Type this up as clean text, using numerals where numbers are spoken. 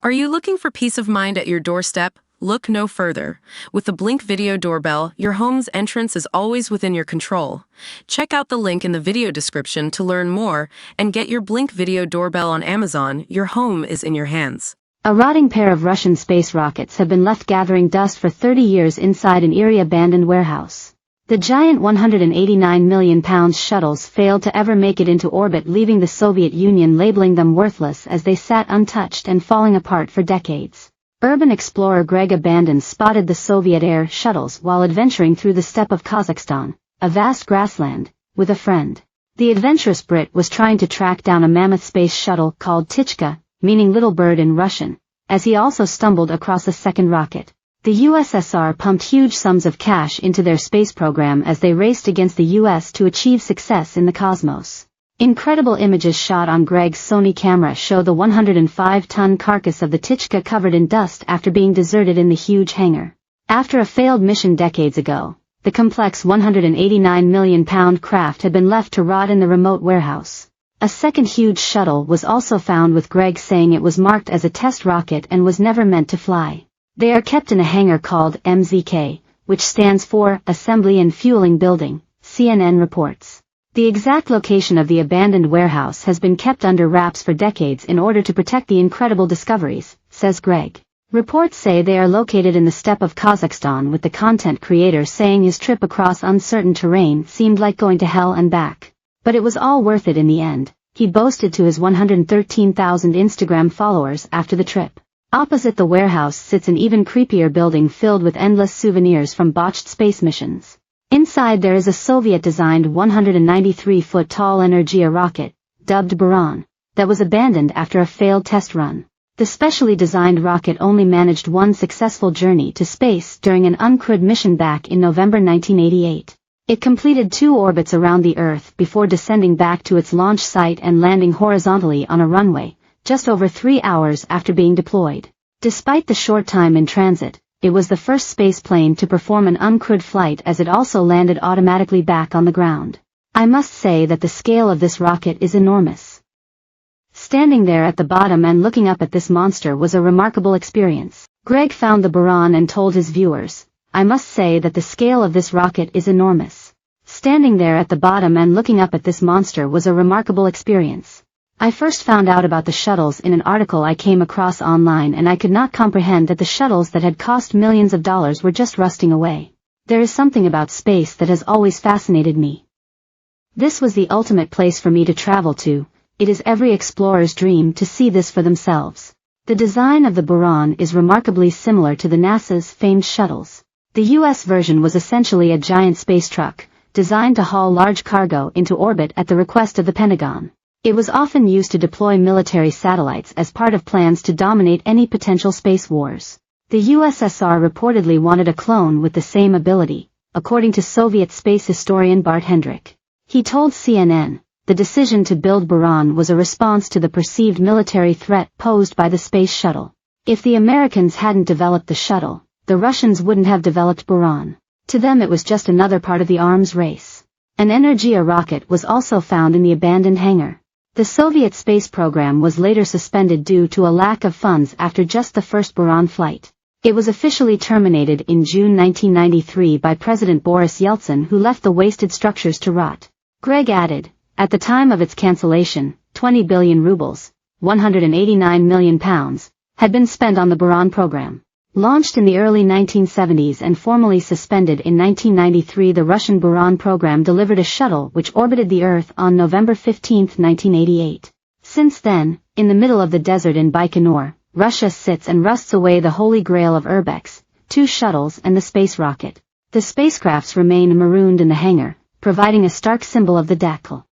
Are you looking for peace of mind at your doorstep? Look no further. With the Blink Video Doorbell, your home's entrance is always within your control. Check out the link in the video description to learn more and get your Blink Video Doorbell on Amazon. Your home is in your hands. A rotting pair of Russian space rockets have been left gathering dust for 30 years inside an eerie abandoned warehouse. The giant 189 million pound shuttles failed to ever make it into orbit, leaving the Soviet Union labeling them worthless as they sat untouched and falling apart for decades. Urban explorer Greg Abandon spotted the Soviet air shuttles while adventuring through the steppe of Kazakhstan, a vast grassland, with a friend. The adventurous Brit was trying to track down a mammoth space shuttle called Tichka, meaning little bird in Russian, as he also stumbled across a second rocket. The USSR pumped huge sums of cash into their space program as they raced against the US to achieve success in the cosmos. Incredible images shot on Greg's Sony camera show the 105-ton carcass of the Tichka covered in dust after being deserted in the huge hangar. After a failed mission decades ago, the complex 189 million pound craft had been left to rot in the remote warehouse. A second huge shuttle was also found, with Greg saying it was marked as a test rocket and was never meant to fly. They are kept in a hangar called MZK, which stands for Assembly and Fueling Building, CNN reports. The exact location of the abandoned warehouse has been kept under wraps for decades in order to protect the incredible discoveries, says Greg. Reports say they are located in the steppe of Kazakhstan, with the content creator saying his trip across uncertain terrain seemed like going to hell and back. But it was all worth it in the end, he boasted to his 113,000 Instagram followers after the trip. Opposite the warehouse sits an even creepier building filled with endless souvenirs from botched space missions. Inside there is a Soviet-designed 193-foot-tall Energia rocket, dubbed Buran, that was abandoned after a failed test run. The specially designed rocket only managed one successful journey to space during an uncrewed mission back in November 1988. It completed 2 orbits around the Earth before descending back to its launch site and landing horizontally on a runway, just over 3 hours after being deployed. Despite the short time in transit, it was the first space plane to perform an uncrewed flight, as it also landed automatically back on the ground. I must say that the scale of this rocket is enormous. Standing there at the bottom and looking up at this monster was a remarkable experience. Greg found the Buran and told his viewers, "I must say that the scale of this rocket is enormous. Standing there at the bottom and looking up at this monster was a remarkable experience. I first found out about the shuttles in an article I came across online, and I could not comprehend that the shuttles that had cost millions of dollars were just rusting away. There is something about space that has always fascinated me. This was the ultimate place for me to travel to. It is every explorer's dream to see this for themselves." The design of the Buran is remarkably similar to the NASA's famed shuttles. The US version was essentially a giant space truck, designed to haul large cargo into orbit at the request of the Pentagon. It was often used to deploy military satellites as part of plans to dominate any potential space wars. The USSR reportedly wanted a clone with the same ability, according to Soviet space historian Bart Hendrik. He told CNN, "The decision to build Buran was a response to the perceived military threat posed by the space shuttle. If the Americans hadn't developed the shuttle, the Russians wouldn't have developed Buran. To them it was just another part of the arms race." An Energia rocket was also found in the abandoned hangar. The Soviet space program was later suspended due to a lack of funds after just the first Buran flight. It was officially terminated in June 1993 by President Boris Yeltsin, who left the wasted structures to rot. Greg added, "At the time of its cancellation, 20 billion rubles, 189 million pounds, had been spent on the Buran program." Launched in the early 1970s and formally suspended in 1993, the Russian Buran program delivered a shuttle which orbited the Earth on November 15, 1988. Since then, in the middle of the desert in Baikonur, Russia sits and rusts away the holy grail of Urbex, 2 shuttles and the space rocket. The spacecrafts remain marooned in the hangar, providing a stark symbol of the debacle.